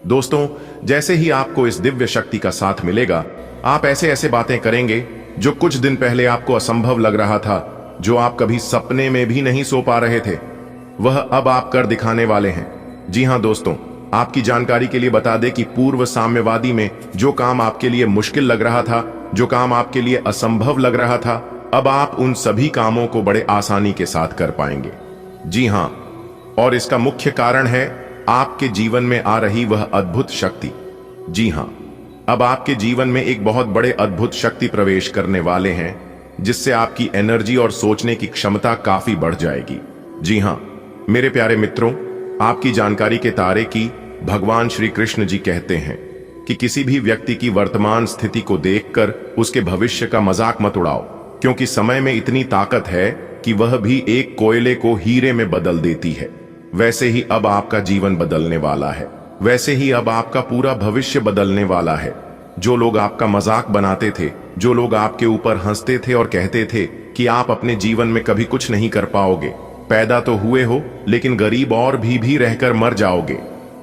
[SPEAKER 1] दोस्तों, जैसे ही आपको इस दिव्य शक्ति का साथ मिलेगा, आप ऐसे ऐसे बातें करेंगे जो कुछ दिन पहले आपको असंभव लग रहा था, जो आप कभी सपने में भी नहीं सो पा रहे थे, वह अब आप कर दिखाने वाले हैं। जी हां दोस्तों, आपकी जानकारी के लिए बता दें कि पूर्व साम्यवादी में जो काम आपके लिए मुश्किल लग रहा था, जो काम आपके लिए असंभव लग रहा था, अब आप उन सभी कामों को बड़े आसानी के साथ कर पाएंगे। जी हां, और इसका मुख्य कारण है आपके जीवन में आ रही वह अद्भुत शक्ति। जी हां, अब आपके जीवन में एक बहुत बड़े अद्भुत शक्ति प्रवेश करने वाले हैं, जिससे आपकी एनर्जी और सोचने की क्षमता काफी बढ़ जाएगी। जी हां मेरे प्यारे मित्रों, आपकी जानकारी के तारे की भगवान श्री कृष्ण जी कहते हैं कि किसी भी व्यक्ति की वर्तमान स्थिति को देखकर उसके भविष्य का मजाक मत उड़ाओ, क्योंकि समय में इतनी ताकत है कि वह भी एक कोयले को हीरे में बदल देती है। वैसे ही अब आपका जीवन बदलने वाला है, वैसे ही अब आपका पूरा भविष्य बदलने वाला है। जो लोग आपका मजाक बनाते थे, जो लोग आपके ऊपर हंसते थे और कहते थे कि आप अपने जीवन में कभी कुछ नहीं कर पाओगे, पैदा तो हुए हो लेकिन गरीब और भी रहकर मर जाओगे,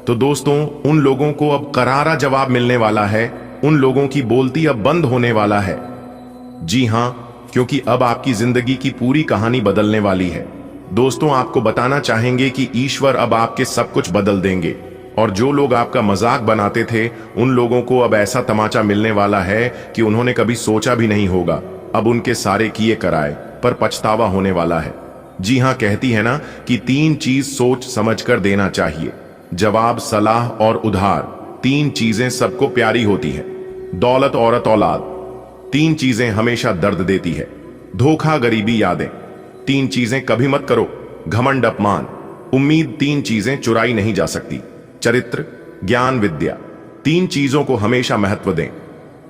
[SPEAKER 1] तो दोस्तों उन लोगों को अब करारा जवाब मिलने वाला है। उन लोगों की बोलती अब बंद होने वाला है। जी हां, क्योंकि अब आपकी जिंदगी की पूरी कहानी बदलने वाली है। दोस्तों आपको बताना चाहेंगे कि ईश्वर अब आपके सब कुछ बदल देंगे, और जो लोग आपका मजाक बनाते थे उन लोगों को अब ऐसा तमाचा मिलने वाला है कि उन्होंने कभी सोचा भी नहीं होगा। अब उनके सारे किए कराए पर पछतावा होने वाला है। जी हां, कहती है ना कि 3 चीज सोच समझकर देना चाहिए, जवाब, सलाह और उधार। 3 चीजें सबको प्यारी होती हैं, दौलत, औरत, औलाद। 3 चीजें हमेशा दर्द देती है, धोखा, गरीबी, यादें। 3 चीजें कभी मत करो, घमंड, अपमान, उम्मीद। 3 चीजें चुराई नहीं जा सकती, चरित्र, ज्ञान, विद्या। 3 चीजों को हमेशा महत्व दें,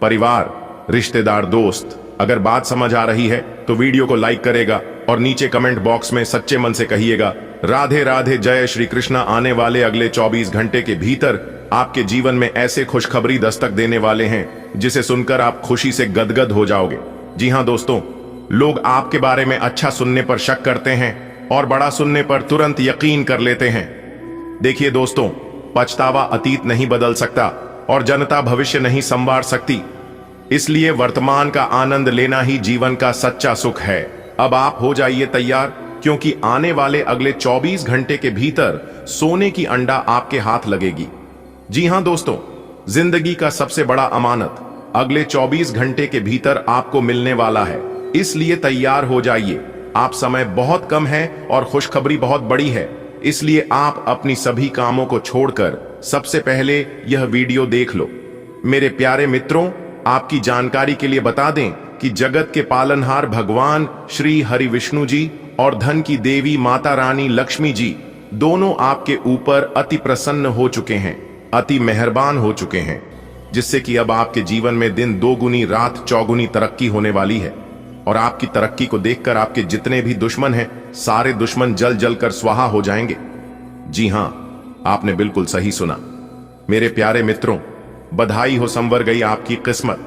[SPEAKER 1] परिवार, रिश्तेदार, दोस्त। अगर बात समझ आ रही है तो वीडियो को लाइक करेगा और नीचे कमेंट बॉक्स में सच्चे मन से कहिएगा राधे राधे, जय श्री कृष्णा। आने वाले अगले 24 घंटे के भीतर आपके जीवन में ऐसे खुशखबरी दस्तक देने वाले हैं जिसे सुनकर आप खुशी से गदगद हो जाओगे। जी हां दोस्तों, लोग आपके बारे में अच्छा सुनने पर शक करते हैं और बड़ा सुनने पर तुरंत यकीन कर लेते हैं। देखिए दोस्तों, पछतावा अतीत नहीं बदल सकता और जनता भविष्य नहीं संवार सकती। इसलिए वर्तमान का आनंद लेना ही जीवन का सच्चा सुख है। अब आप हो जाइए तैयार, क्योंकि आने वाले अगले 24 घंटे के भीतर सोने की अंडा आपके हाथ लगेगी। जी हां दोस्तों, जिंदगी का सबसे बड़ा अमानत अगले 24 घंटे के भीतर आपको मिलने वाला है। इसलिए तैयार हो जाइए। आप समय बहुत कम है और खुशखबरी बहुत बड़ी है। इसलिए आप अपनी सभी कामों को छोड़कर सबसे पहले यह वीडियो देख लो। मेरे प्यारे मित्रों, आपकी जानकारी के लिए बता दें कि जगत के पालनहार भगवान श्री हरि विष्णु जी और धन की देवी माता रानी लक्ष्मी जी दोनों आपके ऊपर अति प्रसन्न हो चुके हैं, अति मेहरबान हो चुके हैं, जिससे कि अब आपके जीवन में दिन 2 गुनी रात 4 गुनी तरक्की होने वाली है। और आपकी तरक्की को देखकर आपके जितने भी दुश्मन हैं, सारे दुश्मन जल जल कर स्वाहा हो जाएंगे। जी हां, आपने बिल्कुल सही सुना। मेरे प्यारे मित्रों, बधाई हो, संवर गई आपकी किस्मत।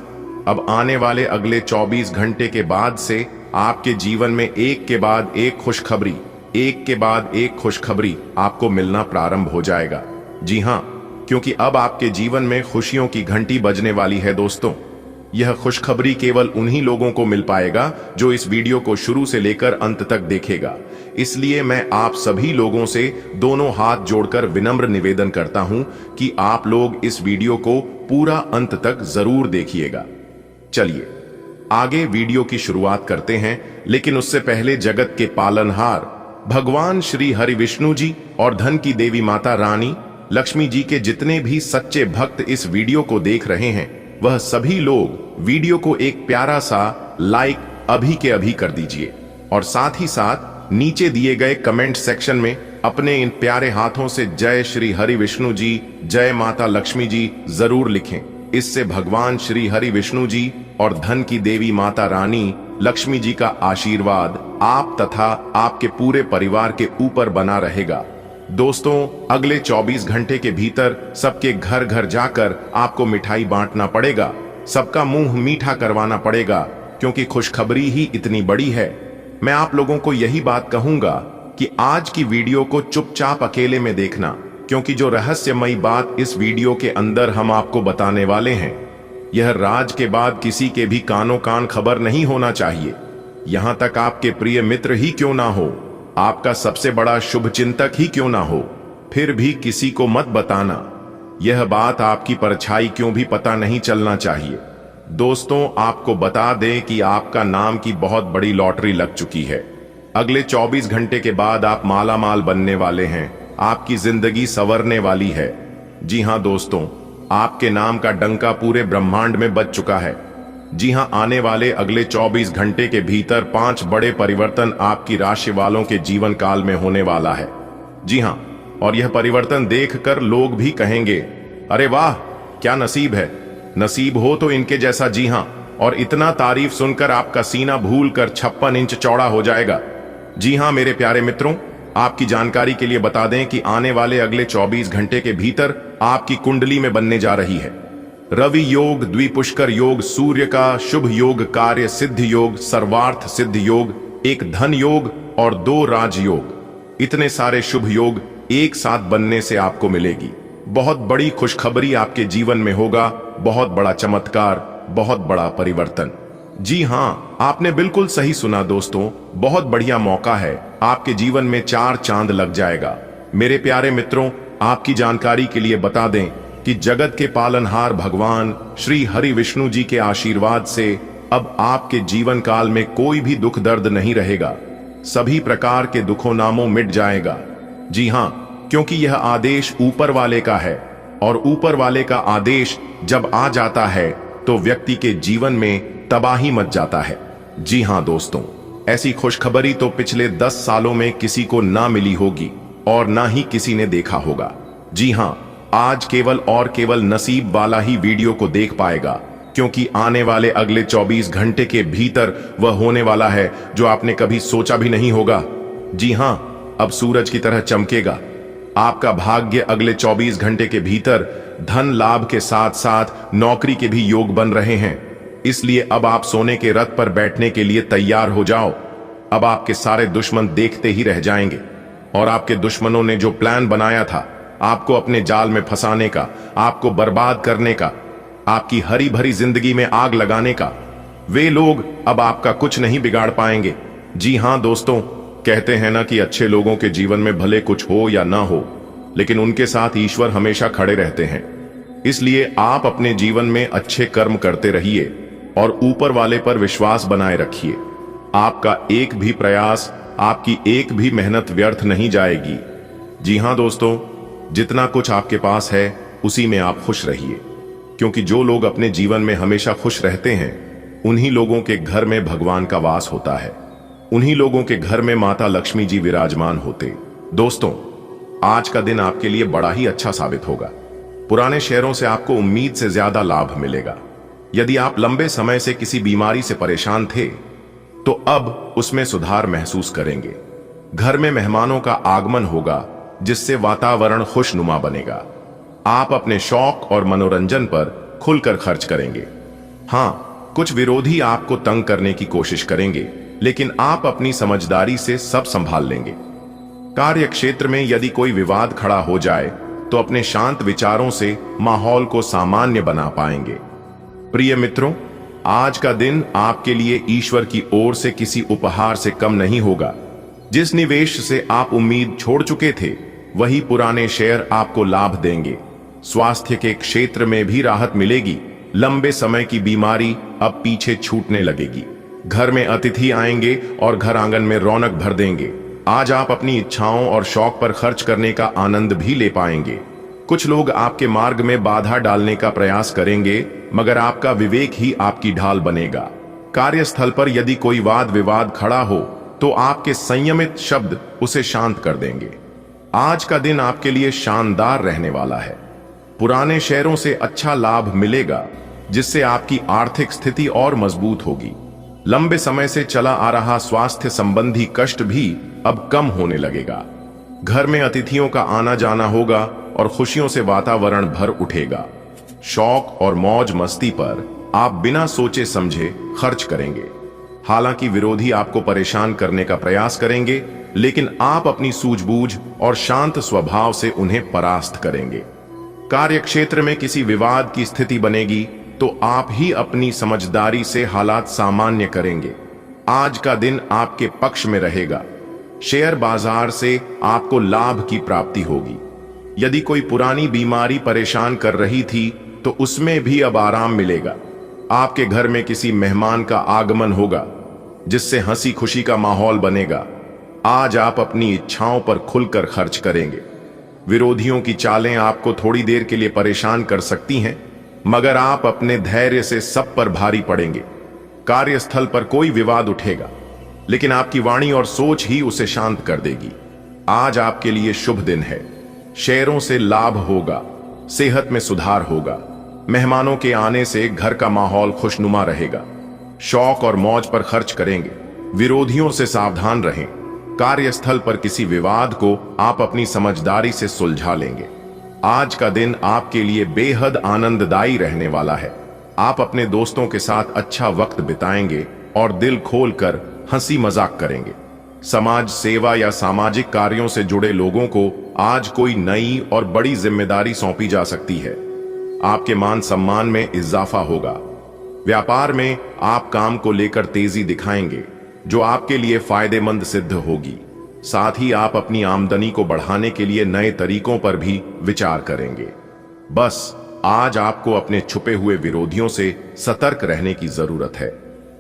[SPEAKER 1] अब आने वाले अगले 24 घंटे के बाद से आपके जीवन में एक के बाद एक खुशखबरी, एक के बाद एक खुशखबरी आपको मिलना प्रारंभ हो जाएगा। जी हां, क्योंकि अब आपके जीवन में खुशियों की घंटी बजने वाली है। दोस्तों, यह खुशखबरी केवल उन्हीं लोगों को मिल पाएगा जो इस वीडियो को शुरू से लेकर अंत तक देखेगा। इसलिए मैं आप सभी लोगों से दोनों हाथ जोड़कर विनम्र निवेदन करता हूं कि आप लोग इस वीडियो को पूरा अंत तक जरूर देखिएगा। चलिए आगे वीडियो की शुरुआत करते हैं, लेकिन उससे पहले जगत के पालनहार भगवान श्री हरि विष्णु जी और धन की देवी माता रानी लक्ष्मी जी के जितने भी सच्चे भक्त इस वीडियो को देख रहे हैं, वह सभी लोग वीडियो को एक प्यारा सा लाइक अभी के अभी कर दीजिए और साथ ही साथ नीचे दिए गए कमेंट सेक्शन में अपने इन प्यारे हाथों से जय श्री हरि विष्णु जी, जय माता लक्ष्मी जी जरूर लिखें। इससे भगवान श्री हरि विष्णु जी और धन की देवी माता रानी लक्ष्मी जी का आशीर्वाद आप तथा आपके पूरे परिवार के ऊपर बना रहेगा। दोस्तों, अगले 24 घंटे के भीतर सबके घर घर जाकर आपको मिठाई बांटना पड़ेगा, सबका मुंह मीठा करवाना पड़ेगा, क्योंकि खुशखबरी ही इतनी बड़ी है। मैं आप लोगों को यही बात कहूंगा कि आज की वीडियो को चुपचाप अकेले में देखना, क्योंकि जो रहस्यमयी बात इस वीडियो के अंदर हम आपको बताने वाले हैं, यह राज के बाद किसी के भी कानों कान खबर नहीं होना चाहिए। यहां तक आपके प्रिय मित्र ही क्यों ना हो, आपका सबसे बड़ा शुभचिंतक ही क्यों ना हो, फिर भी किसी को मत बताना। यह बात आपकी परछाई क्यों भी पता नहीं चलना चाहिए। दोस्तों, आपको बता दें कि आपका नाम की बहुत बड़ी लॉटरी लग चुकी है। अगले 24 घंटे के बाद आप माला माल बनने वाले हैं। आपकी जिंदगी संवरने वाली है। जी हां दोस्तों, आपके नाम का डंका पूरे ब्रह्मांड में बज चुका है। जी हां, आने वाले अगले 24 घंटे के भीतर 5 बड़े परिवर्तन आपकी राशि वालों के जीवन काल में होने वाला है। जी हां, और यह परिवर्तन देखकर लोग भी कहेंगे, अरे वाह, क्या नसीब है। नसीब हो तो इनके जैसा। जी हां, और इतना तारीफ सुनकर आपका सीना भूलकर 56 इंच चौड़ा हो जाएगा। जी हां मेरे प्यारे मित्रों, आपकी जानकारी के लिए बता दें कि आने वाले अगले 24 घंटे के भीतर आपकी कुंडली में बनने जा रही है रवि योग, द्विपुष्कर योग, सूर्य का शुभ योग, कार्य सिद्ध योग, सर्वार्थ सिद्ध योग, एक धन योग और 2 राज योग। इतने सारे शुभ योग एक साथ बनने से आपको मिलेगी। बहुत बड़ी खुशखबरी आपके जीवन में होगा। बहुत बड़ा चमत्कार, बहुत बड़ा परिवर्तन। जी हां, आपने बिल्कुल सही सुना दोस्तों, बहुत बढ़िया मौका है। आपके जीवन में 4 चांद लग जाएगा। मेरे प्यारे मित्रों, आपकी जानकारी के लिए बता दें कि जगत के पालनहार भगवान श्री हरि विष्णु जी के आशीर्वाद से अब आपके जीवन काल में कोई भी दुख दर्द नहीं रहेगा। सभी प्रकार के दुखों नामों मिट जाएगा। जी हां, क्योंकि यह आदेश ऊपर वाले का है, और ऊपर वाले का आदेश जब आ जाता है तो व्यक्ति के जीवन में तबाही मच जाता है। जी हां दोस्तों, ऐसी खुशखबरी तो पिछले 10 सालों में किसी को ना मिली होगी और ना ही किसी ने देखा होगा। जी हां, आज केवल और केवल नसीब वाला ही वीडियो को देख पाएगा, क्योंकि आने वाले अगले 24 घंटे के भीतर वह होने वाला है जो आपने कभी सोचा भी नहीं होगा। जी हां, अब सूरज की तरह चमकेगा। आपका भाग्य अगले 24 घंटे के भीतर धन लाभ के साथ साथ नौकरी के भी योग बन रहे हैं। इसलिए अब आप सोने के रथ पर बैठने के लिए तैयार हो जाओ। अब आपके सारे दुश्मन देखते ही रह जाएंगे, और आपके दुश्मनों ने जो प्लान बनाया था आपको अपने जाल में फंसाने का, आपको बर्बाद करने का, आपकी हरी भरी जिंदगी में आग लगाने का, वे लोग अब आपका कुछ नहीं बिगाड़ पाएंगे। जी हां दोस्तों, कहते हैं ना कि अच्छे लोगों के जीवन में भले कुछ हो या ना हो, लेकिन उनके साथ ईश्वर हमेशा खड़े रहते हैं। इसलिए आप अपने जीवन में अच्छे कर्म करते रहिए और ऊपर वाले पर विश्वास बनाए रखिए। आपका एक भी प्रयास, आपकी एक भी मेहनत व्यर्थ नहीं जाएगी। जी हां दोस्तों, जितना कुछ आपके पास है उसी में आप खुश रहिए, क्योंकि जो लोग अपने जीवन में हमेशा खुश रहते हैं उन्हीं लोगों के घर में भगवान का वास होता है। उन्हीं लोगों के घर में माता लक्ष्मी जी विराजमान होते। दोस्तों, आज का दिन आपके लिए बड़ा ही अच्छा साबित होगा। पुराने शेयरों से आपको उम्मीद से ज्यादा लाभ मिलेगा। यदि आप लंबे समय से किसी बीमारी से परेशान थे तो अब उसमें सुधार महसूस करेंगे। घर में मेहमानों का आगमन होगा, जिससे वातावरण खुशनुमा बनेगा। आप अपने शौक और मनोरंजन पर खुलकर खर्च करेंगे। हां, कुछ विरोधी आपको तंग करने की कोशिश करेंगे, लेकिन आप अपनी समझदारी से सब संभाल लेंगे। कार्य क्षेत्र में यदि कोई विवाद खड़ा हो जाए तो अपने शांत विचारों से माहौल को सामान्य बना पाएंगे। प्रिय मित्रों, आज का दिन आपके लिए ईश्वर की ओर से किसी उपहार से कम नहीं होगा। जिस निवेश से आप उम्मीद छोड़ चुके थे वही पुराने शेयर आपको लाभ देंगे। स्वास्थ्य के क्षेत्र में भी राहत मिलेगी। लंबे समय की बीमारी अब पीछे छूटने लगेगी। घर में अतिथि आएंगे और घर आंगन में रौनक भर देंगे। आज आप अपनी इच्छाओं और शौक पर खर्च करने का आनंद भी ले पाएंगे। कुछ लोग आपके मार्ग में बाधा डालने का प्रयास करेंगे, मगर आपका विवेक ही आपकी ढाल बनेगा। कार्यस्थल पर यदि कोई वाद विवाद खड़ा हो तो आपके संयमित शब्द उसे शांत कर देंगे। आज का दिन आपके लिए शानदार रहने वाला है। पुराने शेयरों से अच्छा लाभ मिलेगा, जिससे आपकी आर्थिक स्थिति और मजबूत होगी। लंबे समय से चला आ रहा स्वास्थ्य संबंधी कष्ट भी अब कम होने लगेगा। घर में अतिथियों का आना जाना होगा और खुशियों से वातावरण भर उठेगा। शौक और मौज मस्ती पर आप बिना सोचे समझे खर्च करेंगे। हालांकि विरोधी आपको परेशान करने का प्रयास करेंगे, लेकिन आप अपनी सूझबूझ और शांत स्वभाव से उन्हें परास्त करेंगे। कार्य क्षेत्र में किसी विवाद की स्थिति बनेगी तो आप ही अपनी समझदारी से हालात सामान्य करेंगे। आज का दिन आपके पक्ष में रहेगा। शेयर बाजार से आपको लाभ की प्राप्ति होगी। यदि कोई पुरानी बीमारी परेशान कर रही थी तो उसमें भी अब आराम मिलेगा। आपके घर में किसी मेहमान का आगमन होगा, जिससे हंसी खुशी का माहौल बनेगा। आज आप अपनी इच्छाओं पर खुलकर खर्च करेंगे। विरोधियों की चालें आपको थोड़ी देर के लिए परेशान कर सकती हैं, मगर आप अपने धैर्य से सब पर भारी पड़ेंगे। कार्यस्थल पर कोई विवाद उठेगा, लेकिन आपकी वाणी और सोच ही उसे शांत कर देगी। आज आपके लिए शुभ दिन है। शेयरों से लाभ होगा, सेहत में सुधार होगा। मेहमानों के आने से घर का माहौल खुशनुमा रहेगा। शौक और मौज पर खर्च करेंगे। विरोधियों से सावधान रहें। कार्यस्थल पर किसी विवाद को आप अपनी समझदारी से सुलझा लेंगे। आज का दिन आपके लिए बेहद आनंददायी रहने वाला है। आप अपने दोस्तों के साथ अच्छा वक्त बिताएंगे और दिल खोलकर हंसी मजाक करेंगे। समाज सेवा या सामाजिक कार्यों से जुड़े लोगों को आज कोई नई और बड़ी जिम्मेदारी सौंपी जा सकती है। आपके मान सम्मान में इजाफा होगा। व्यापार में आप काम को लेकर तेजी दिखाएंगे, जो आपके लिए फायदेमंद सिद्ध होगी। साथ ही आप अपनी आमदनी को बढ़ाने के लिए नए तरीकों पर भी विचार करेंगे। बस आज आपको अपने छुपे हुए विरोधियों से सतर्क रहने की जरूरत है।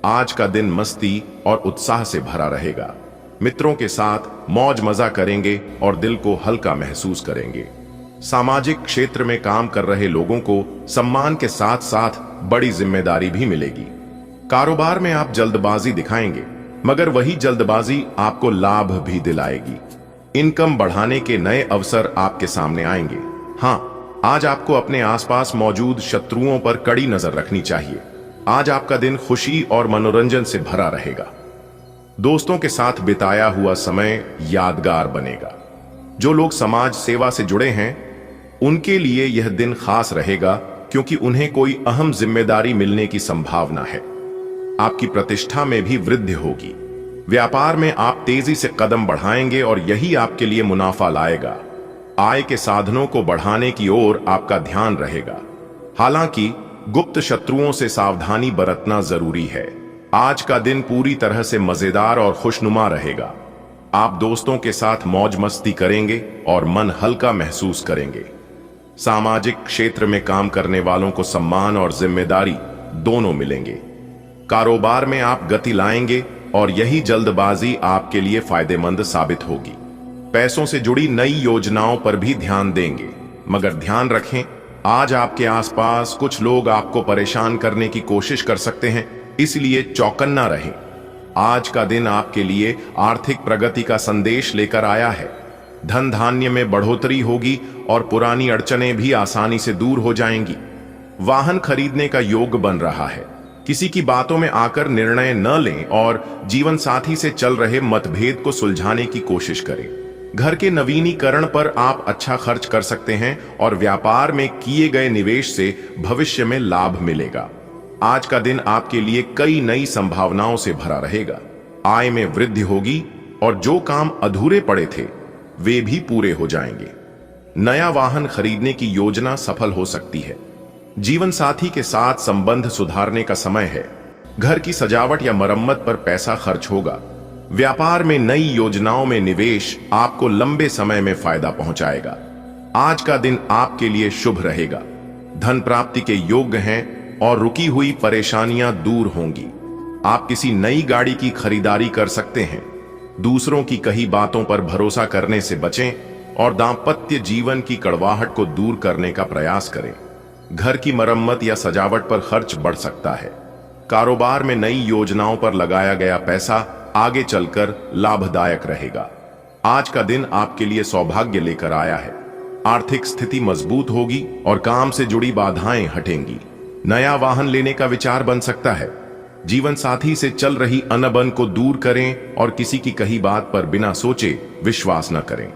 [SPEAKER 1] आज का दिन मस्ती और उत्साह से भरा रहेगा। मित्रों के साथ मौज मजा करेंगे और दिल को हल्का महसूस करेंगे। सामाजिक क्षेत्र में काम कर रहे लोगों को सम्मान के साथ साथ बड़ी जिम्मेदारी भी मिलेगी। कारोबार में आप जल्दबाजी दिखाएंगे, मगर वही जल्दबाजी आपको लाभ भी दिलाएगी। इनकम बढ़ाने के नए अवसर आपके सामने आएंगे। हाँ, आज आपको अपने आसपास मौजूद शत्रुओं पर कड़ी नजर रखनी चाहिए। आज आपका दिन खुशी और मनोरंजन से भरा रहेगा। दोस्तों के साथ बिताया हुआ समय यादगार बनेगा। जो लोग समाज सेवा से जुड़े हैं, उनके लिए यह दिन खास रहेगा, क्योंकि उन्हें कोई अहम जिम्मेदारी मिलने की संभावना है। आपकी प्रतिष्ठा में भी वृद्धि होगी। व्यापार में आप तेजी से कदम बढ़ाएंगे और यही आपके लिए मुनाफा लाएगा। आय के साधनों को बढ़ाने की ओर आपका ध्यान रहेगा। हालांकि गुप्त शत्रुओं से सावधानी बरतना जरूरी है। आज का दिन पूरी तरह से मजेदार और खुशनुमा रहेगा। आप दोस्तों के साथ मौज मस्ती करेंगे और मन हल्का महसूस करेंगे। सामाजिक क्षेत्र में काम करने वालों को सम्मान और जिम्मेदारी दोनों मिलेंगे। कारोबार में आप गति लाएंगे और यही जल्दबाजी आपके लिए फायदेमंद साबित होगी। पैसों से जुड़ी नई योजनाओं पर भी ध्यान देंगे, मगर ध्यान रखें, आज आपके आसपास कुछ लोग आपको परेशान करने की कोशिश कर सकते हैं, इसलिए चौकन्ना रहें। आज का दिन आपके लिए आर्थिक प्रगति का संदेश लेकर आया है। धन धान्य में बढ़ोतरी होगी और पुरानी अड़चनें भी आसानी से दूर हो जाएंगी। वाहन खरीदने का योग बन रहा है। किसी की बातों में आकर निर्णय न लें और जीवन साथी से चल रहे मतभेद को सुलझाने की कोशिश करें। घर के नवीनीकरण पर आप अच्छा खर्च कर सकते हैं और व्यापार में किए गए निवेश से भविष्य में लाभ मिलेगा। आज का दिन आपके लिए कई नई संभावनाओं से भरा रहेगा। आय में वृद्धि होगी और जो काम अधूरे पड़े थे वे भी पूरे हो जाएंगे। नया वाहन खरीदने की योजना सफल हो सकती है। जीवन साथी के साथ संबंध सुधारने का समय है। घर की सजावट या मरम्मत पर पैसा खर्च होगा। व्यापार में नई योजनाओं में निवेश आपको लंबे समय में फायदा पहुंचाएगा। आज का दिन आपके लिए शुभ रहेगा। धन प्राप्ति के योग्य हैं और रुकी हुई परेशानियां दूर होंगी। आप किसी नई गाड़ी की खरीदारी कर सकते हैं। दूसरों की कही बातों पर भरोसा करने से बचें और दांपत्य जीवन की कड़वाहट को दूर करने का प्रयास करें। घर की मरम्मत या सजावट पर खर्च बढ़ सकता है। कारोबार में नई योजनाओं पर लगाया गया पैसा आगे चलकर लाभदायक रहेगा। आज का दिन आपके लिए सौभाग्य लेकर आया है। आर्थिक स्थिति मजबूत होगी और काम से जुड़ी बाधाएं हटेंगी। नया वाहन लेने का विचार बन सकता है। जीवन साथी से चल रही अनबन को दूर करें और किसी की कही बात पर बिना सोचे विश्वास न करें।